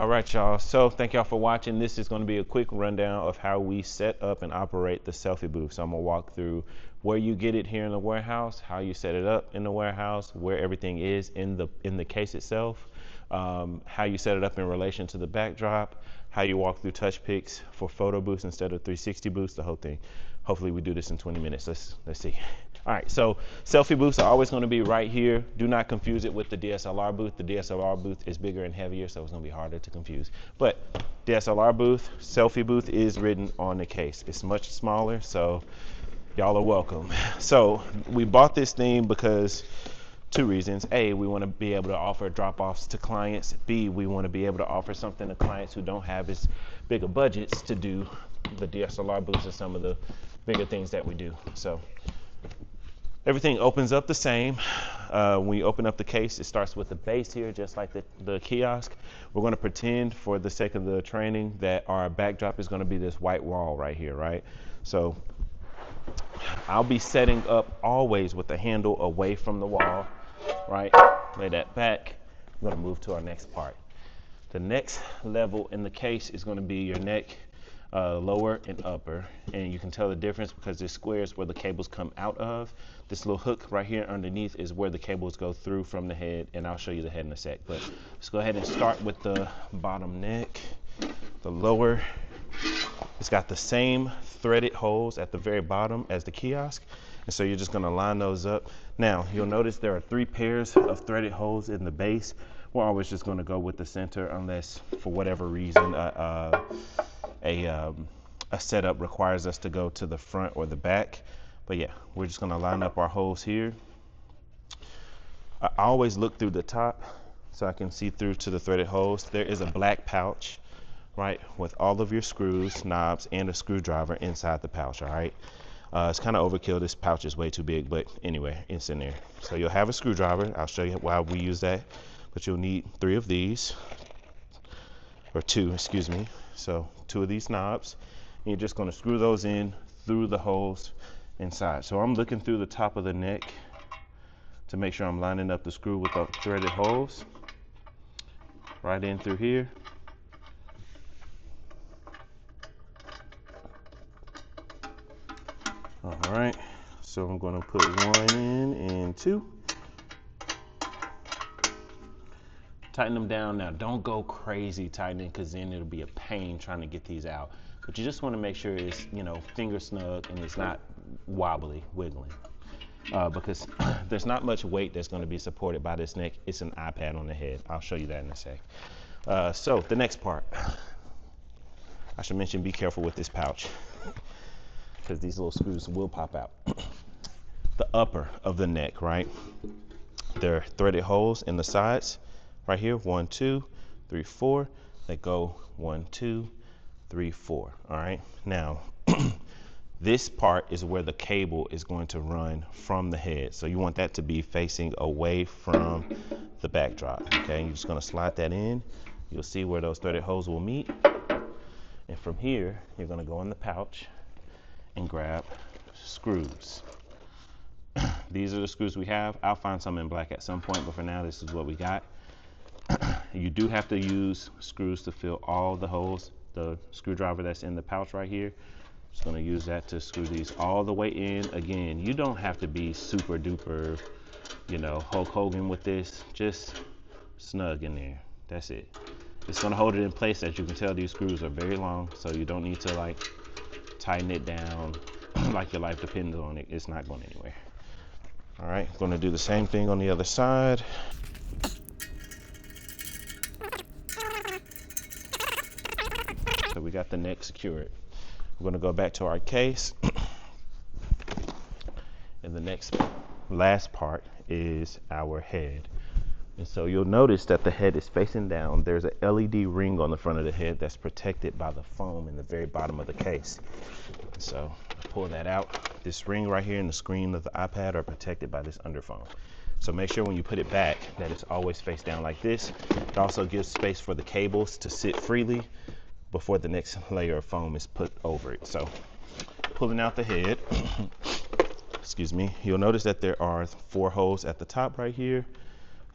All right, y'all. So thank y'all for watching. This is going to be a quick rundown of how we set up and operate the selfie booth. So I'm going to walk through where you get it here in the warehouse, how you set it up in the warehouse, where everything is in the case itself, how you set it up in relation to the backdrop, how you walk through touch picks for photo booths instead of 360 booths, the whole thing. Hopefully we do this in 20 minutes. Let's see. All right, so selfie booths are always going to be right here. Do not confuse it with the DSLR booth. The DSLR booth is bigger and heavier, so it's going to be harder to confuse. But DSLR booth, selfie booth is written on the case. It's much smaller, so y'all are welcome. So we bought this thing because two reasons. A, we want to be able to offer drop-offs to clients. B, we want to be able to offer something to clients who don't have as big of budgets to do the DSLR booths and some of the bigger things that we do. So everything opens up the same. When you open up the case, it starts with the base here, just like the kiosk. We're going to pretend, for the sake of the training, that our backdrop is going to be this white wall right here, right? So I'll be setting up always with the handle away from the wall, right? Lay that back. I'm going to move to our next part. The next level in the case is going to be your neck, lower and upper, and you can tell the difference because this square is where the cables come out of. This little hook right here underneath is where the cables go through from the head, and I'll show you the head in a sec. But let's go ahead and start with the bottom neck. The lower, it's got the same threaded holes at the very bottom as the kiosk, and so you're just going to line those up. Now you'll notice there are 3 pairs of threaded holes in the base. We're always just going to go with the center unless for whatever reason a setup requires us to go to the front or the back. But yeah, we're just going to line up our holes here. I always look through the top so I can see through to the threaded holes. There is a black pouch, right, with all of your screws, knobs, and a screwdriver inside the pouch. All right, it's kind of overkill. This pouch is way too big, but anyway, it's in there. So you'll have a screwdriver. I'll show you why we use that, but you'll need 3 of these, or 2, excuse me. So 2 of these knobs, and you're just going to screw those in through the holes inside. So I'm looking through the top of the neck to make sure I'm lining up the screw with the threaded holes right in through here. All right, so I'm going to put 1 in and 2. Tighten them down. Now don't go crazy tightening, because then it'll be a pain trying to get these out. But you just want to make sure it's, finger snug and it's not wobbly, wiggling. Because there's not much weight that's going to be supported by this neck. It's an iPad on the head. I'll show you that in a sec. So the next part, I should mention, be careful with this pouch because these little screws will pop out. The upper of the neck, right? There are threaded holes in the sides. Right here, 1, 2, 3, 4. They go 1, 2, 3, 4. All right. Now, this part is where the cable is going to run from the head. So you want that to be facing away from the backdrop. Okay. You're just going to slide that in. You'll see where those threaded holes will meet. And from here, you're going to go in the pouch and grab screws. These are the screws we have. I'll find some in black at some point, but for now, this is what we got. You do have to use screws to fill all the holes. The screwdriver that's in the pouch right here, just going to use that to screw these all the way in. Again, you don't have to be super duper, Hulk Hogan with this. Just snug in there. That's it. It's going to hold it in place. As you can tell, these screws are very long, so you don't need to tighten it down like your life depends on it. It's not going anywhere. All right, going to do the same thing on the other side. So we got the neck secured. We're going to go back to our case. And the last part is our head. And so you'll notice that the head is facing down. There's an LED ring on the front of the head that's protected by the foam in the very bottom of the case. So I pull that out. This ring right here and the screen of the iPad are protected by this underfoam. So make sure when you put it back that it's always face down like this. It also gives space for the cables to sit freely before the next layer of foam is put over it. So pulling out the head, excuse me, you'll notice that there are 4 holes at the top right here,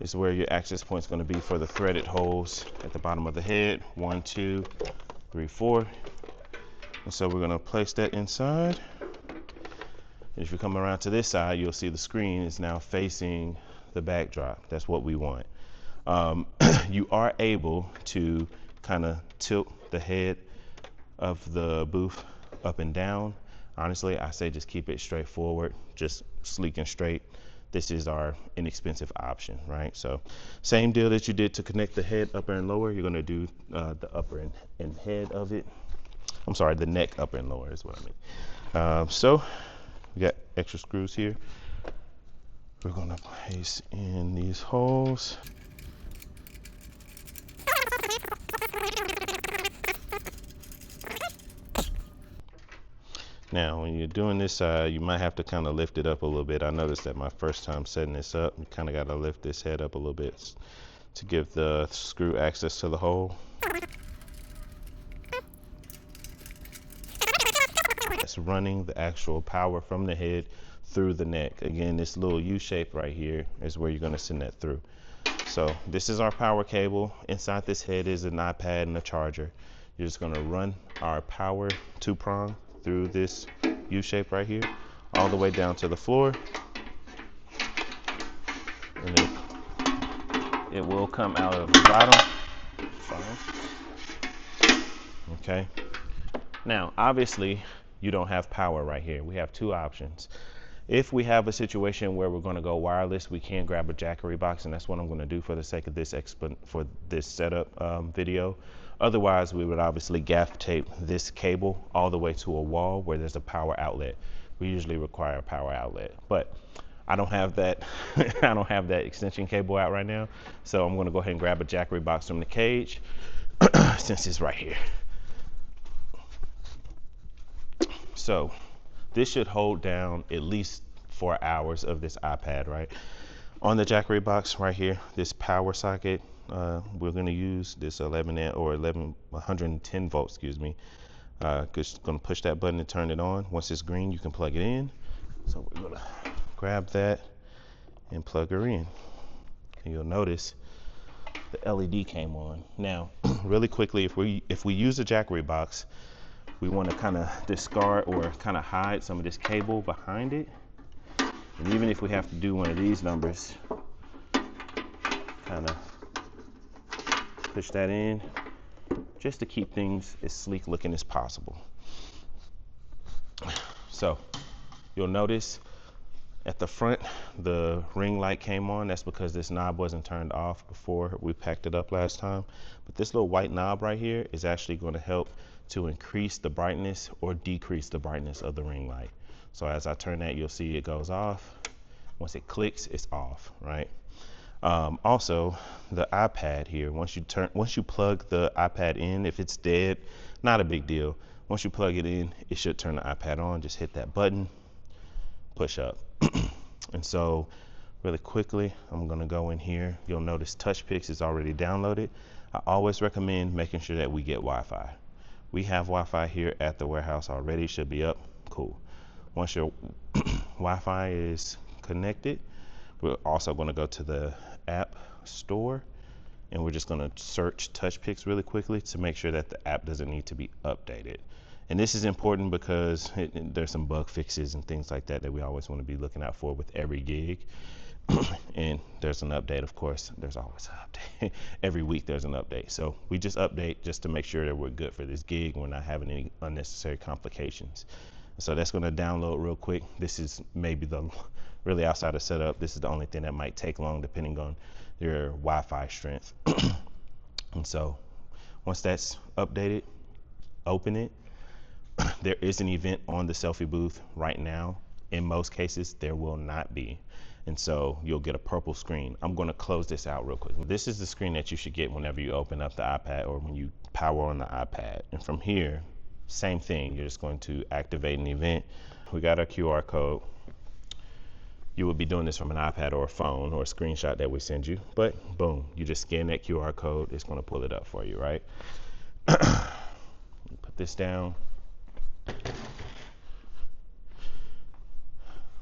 is where your access point is going to be for the threaded holes at the bottom of the head. 1, 2, 3, 4. And so we're going to place that inside. If you come around to this side, you'll see the screen is now facing the backdrop. That's what we want. You are able to kind of tilt the head of the booth up and down. Honestly, I say just keep it straightforward, just sleek and straight. This is our inexpensive option, right? So same deal that you did to connect the head upper and lower, you're gonna do the upper and head of it. I'm sorry, the neck upper and lower is what I mean. So we got extra screws here. We're gonna place in these holes. Now, when you're doing this side, you might have to kind of lift it up a little bit. I noticed that my first time setting this up, you kind of got to lift this head up a little bit to give the screw access to the hole. It's running the actual power from the head through the neck. Again, this little U shape right here is where you're going to send that through. So this is our power cable. Inside this head is an iPad and a charger. You're just going to run our power 2-prong through this U shape right here, all the way down to the floor. And it will come out of the bottom. Okay. Now, obviously, you don't have power right here. We have two options. If we have a situation where we're going to go wireless, we can grab a jackery box, and that's what I'm going to do for the sake of this setup video. Otherwise, we would obviously gaff tape this cable all the way to a wall where there's a power outlet. We usually require a power outlet, but I don't have that. I don't have that extension cable out right now, so I'm going to go ahead and grab a jackery box from the cage since it's right here. So this should hold down at least 4 hours of this iPad, right? On the jackery box right here, this power socket, we're going to use this 110 volt, excuse me. Just going to push that button and turn it on. Once it's green, you can plug it in. So we're going to grab that and plug her in. And you'll notice the LED came on. Now, really quickly, if we use a jackery box, we want to kind of discard or kind of hide some of this cable behind it. And even if we have to do one of these numbers, kind of push that in just to keep things as sleek looking as possible. So you'll notice at the front, the ring light came on. That's because this knob wasn't turned off before we packed it up last time. But this little white knob right here is actually going to help to increase the brightness or decrease the brightness of the ring light. So as I turn that, you'll see it goes off. Once it clicks, it's off, right? Also, the iPad here, once you plug the iPad in, if it's dead, not a big deal. Once you plug it in, it should turn the iPad on. Just hit that button, push up. And so really quickly, I'm gonna go in here. You'll notice TouchPix is already downloaded. I always recommend making sure that we get Wi-Fi. We have Wi-Fi here at the warehouse already, should be up, cool. Once your Wi-Fi is connected, we're also gonna go to the app store and we're just gonna search TouchPix really quickly to make sure that the app doesn't need to be updated. And this is important because there's some bug fixes and things like that that we always want to be looking out for with every gig. And there's an update, of course. There's always an update. Every week there's an update. So we just update just to make sure that we're good for this gig and we're not having any unnecessary complications. So that's going to download real quick. This is maybe the really outside of setup. This is the only thing that might take long depending on your Wi-Fi strength. And so once that's updated, open it. There is an event on the Selfie booth right now. In most cases, there will not be. And so you'll get a purple screen. I'm going to close this out real quick. This is the screen that you should get whenever you open up the iPad or when you power on the iPad. And from here, same thing. You're just going to activate an event. We got our QR code. You would be doing this from an iPad or a phone or a screenshot that we send you. But boom, you just scan that QR code. It's going to pull it up for you, right? Put this down.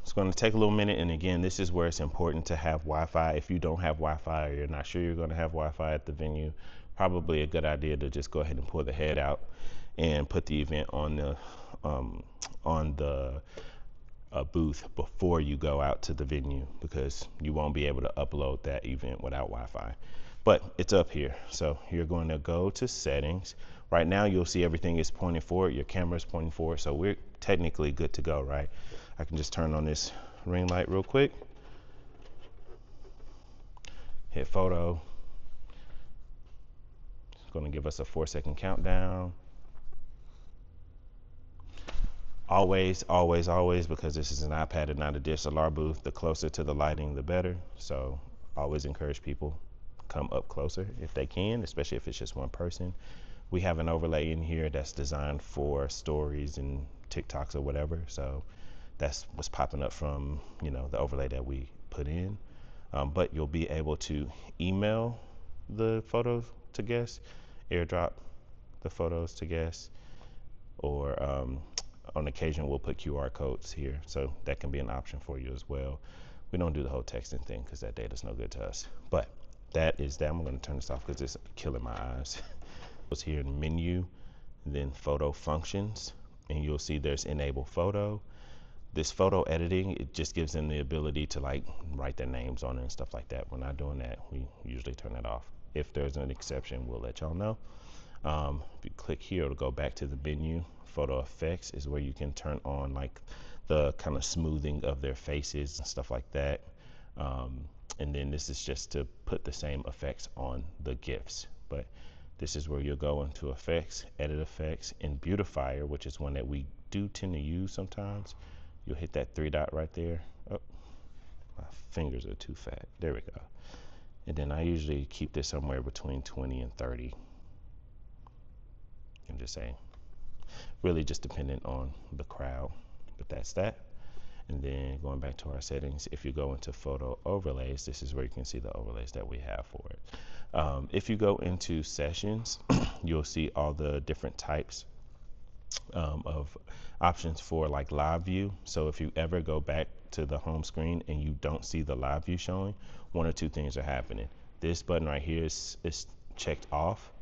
It's going to take a little minute, and again, this is where it's important to have Wi-Fi. If you don't have Wi-Fi or you're not sure you're going to have Wi-Fi at the venue, probably a good idea to just go ahead and pull the head out and put the event on the booth before you go out to the venue, because you won't be able to upload that event without Wi-Fi. But it's up here, so you're going to go to settings. Right now you'll see everything is pointing forward, your camera is pointing forward, so we're technically good to go, right? I can just turn on this ring light real quick, hit photo. It's going to give us a 4-second countdown. Always, because this is an iPad and not a DSLR booth, the closer to the lighting, the better. So always encourage people come up closer if they can, especially if it's just one person. We have an overlay in here that's designed for stories and TikToks or whatever. So that's what's popping up from, the overlay that we put in. But you'll be able to email the photos to guests, airdrop the photos to guests, or on occasion we'll put QR codes here, so that can be an option for you as well. We don't do the whole texting thing because that data's no good to us. But that is that. I'm going to turn this off because it's killing my eyes. It's here in menu, then photo functions, and you'll see there's enable photo. This photo editing, it just gives them the ability to write their names on it and stuff like that. We're not doing that. We usually turn that off. If there's an exception, we'll let y'all know. If you click here, it'll go back to the menu. Photo effects is where you can turn on the kind of smoothing of their faces and stuff like that. And then this is just to put the same effects on the GIFs. But this is where you'll go into effects, edit effects, and beautifier, which is one that we do tend to use sometimes. You'll hit that 3 dot right there. Oh, my fingers are too fat. There we go. And then I usually keep this somewhere between 20 and 30. And just say, really just dependent on the crowd, but that's that. And then going back to our settings, if you go into photo overlays, this is where you can see the overlays that we have for it. If you go into sessions, you'll see all the different types of options for live view. So if you ever go back to the home screen and you don't see the live view showing, one or two things are happening. This button right here is checked off.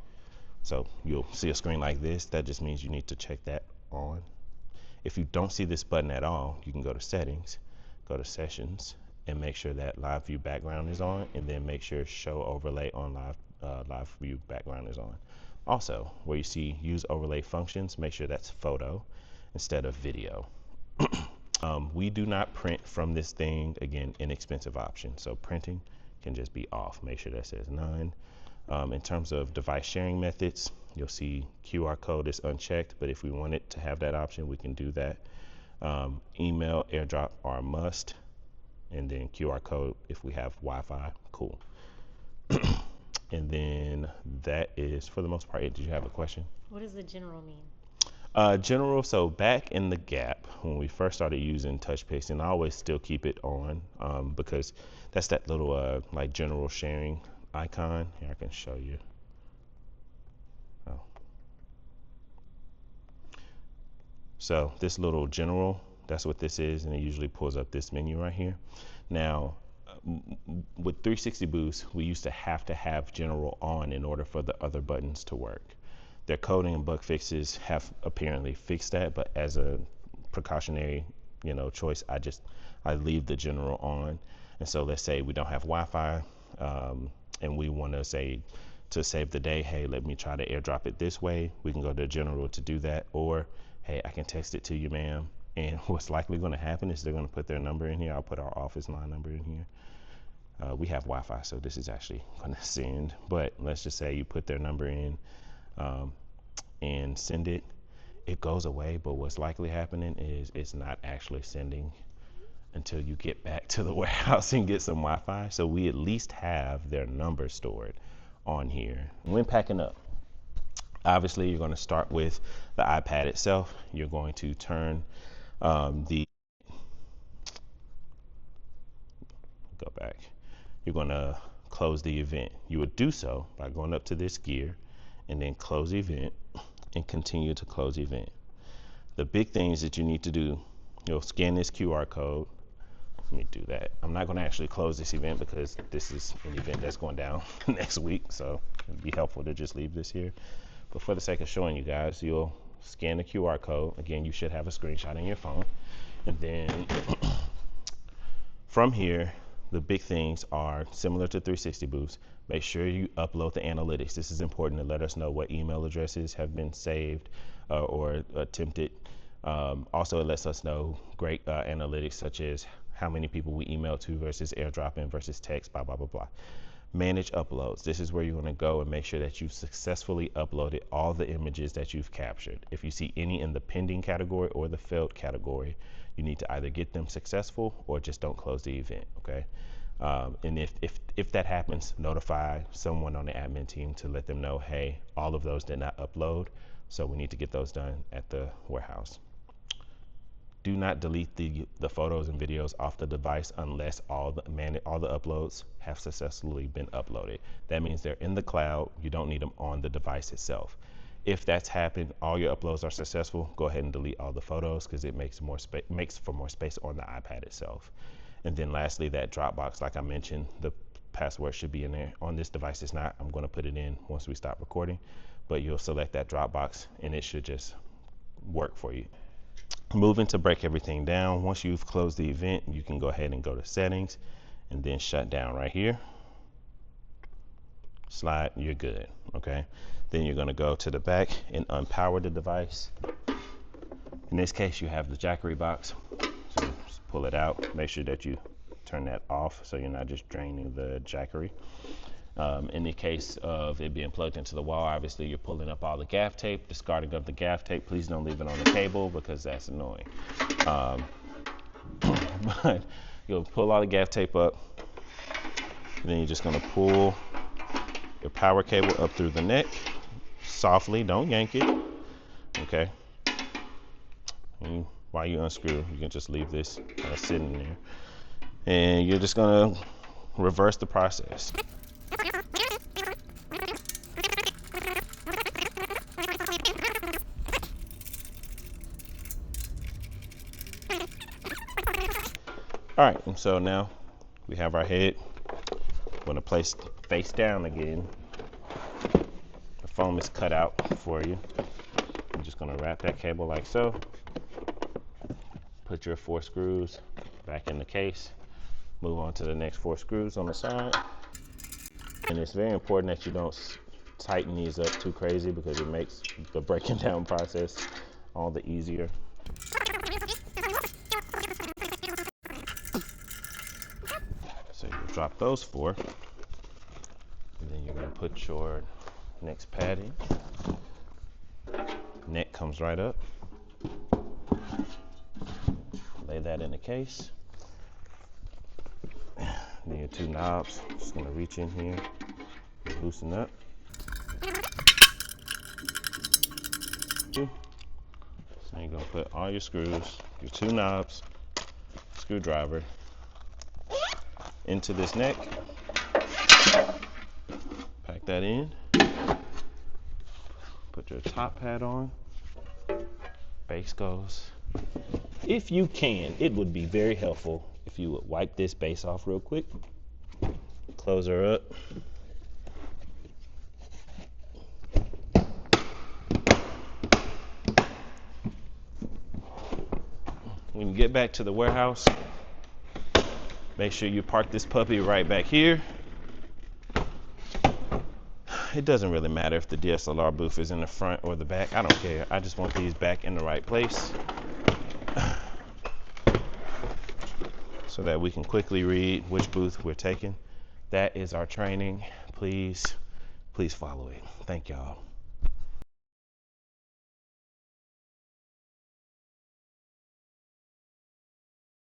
So you'll see a screen like this. That just means you need to check that on. If you don't see this button at all, you can go to settings, go to sessions, and make sure that live view background is on, and then make sure show overlay on live view background is on. Also, where you see use overlay functions, make sure that's photo instead of video. We do not print from this thing. Again, inexpensive option. So printing can just be off. Make sure that says none. In terms of device sharing methods, you'll see QR code is unchecked, but if we wanted to have that option, we can do that. Email, airdrop are a must, and then QR code if we have Wi-Fi, cool. And then that is, for the most part, did you have a question? What does the general mean? General, so back in the Gap, when we first started using touch pasting, I always still keep it on because that's that little general sharing icon. Here, I can show you. Oh. So this little general, that's what this is, and it usually pulls up this menu right here. Now, with 360 booths, we used to have general on in order for the other buttons to work. Their coding and bug fixes have apparently fixed that, but as a precautionary, choice, I leave the general on. And so let's say we don't have Wi-Fi, and we want to say to save the day, hey, let me try to airdrop it this way. We can go to general to do that, or hey, I can text it to you, ma'am. And what's likely going to happen is they're going to put their number in here. I'll put our office line number in here. We have Wi-Fi, so this is actually going to send. But let's just say you put their number in and send it. It goes away, but what's likely happening is it's not actually sending until you get back to the warehouse and get some Wi-Fi. So we at least have their number stored on here. When packing up, obviously you're going to start with the iPad itself. You're going to turn go back. You're going to close the event. You would do so by going up to this gear and then close event and continue to close event. The big things that you need to do, you'll scan this QR code, let me do that. I'm not going to actually close this event because this is an event that's going down next week, so it'd be helpful to just leave this here. But for the sake of showing you guys, you'll scan the QR code. Again, you should have a screenshot in your phone. And then from here, the big things are similar to 360 Booths. Make sure you upload the analytics. This is important to let us know what email addresses have been saved or attempted. Also, it lets us know great analytics such as how many people we email to versus airdropping versus text, blah, blah, blah, blah. Manage uploads. This is where you want to go and make sure that you've successfully uploaded all the images that you've captured. If you see any in the pending category or the failed category, you need to either get them successful or just don't close the event, okay? And if that happens, notify someone on the admin team to let them know, hey, all of those did not upload, so we need to get those done at the warehouse. Do not delete the photos and videos off the device unless all the uploads have successfully been uploaded. That means they're in the cloud. You don't need them on the device itself. If that's happened, all your uploads are successful, go ahead and delete all the photos because it makes for more space on the iPad itself. And then lastly, that Dropbox, like I mentioned, the password should be in there. On this device, it's not. I'm going to put it in once we stop recording, but you'll select that Dropbox and it should just work for you. Moving to break everything down. Once you've closed the event, you can go ahead and go to settings and then shut down right here. Slide, you're good, okay? Then you're gonna go to the back and unpower the device. In this case, you have the Jackery box. So just pull it out, make sure that you turn that off so you're not just draining the Jackery. In the case of it being plugged into the wall, obviously you're pulling up all the gaff tape, discarding of the gaff tape. Please don't leave it on the cable because that's annoying. But you'll pull all the gaff tape up, and then you're just gonna pull your power cable up through the neck, softly, don't yank it, okay? And while you unscrew, you can just leave this kind of sitting there. And you're just gonna reverse the process. All right, and so now we have our head. I'm gonna place face down again. The foam is cut out for you. I'm just gonna wrap that cable like so. Put your 4 screws back in the case. Move on to the next 4 screws on the side. And it's very important that you don't tighten these up too crazy because it makes the breaking down process all the easier. So you drop those 4, and then you're gonna put your next pad in. Neck comes right up. Lay that in the case. Then your 2 knobs, just gonna reach in here, loosen up. So you're gonna put all your screws, your 2 knobs, screwdriver into this neck. Pack that in. Put your top pad on. Base goes. If you can, it would be very helpful if you would wipe this base off real quick. Close her up. When you get back to the warehouse, make sure you park this puppy right back here. It doesn't really matter if the DSLR booth is in the front or the back. I don't care. I just want these back in the right place so that we can quickly read which booth we're taking. That is our training. Please follow it. Thank y'all.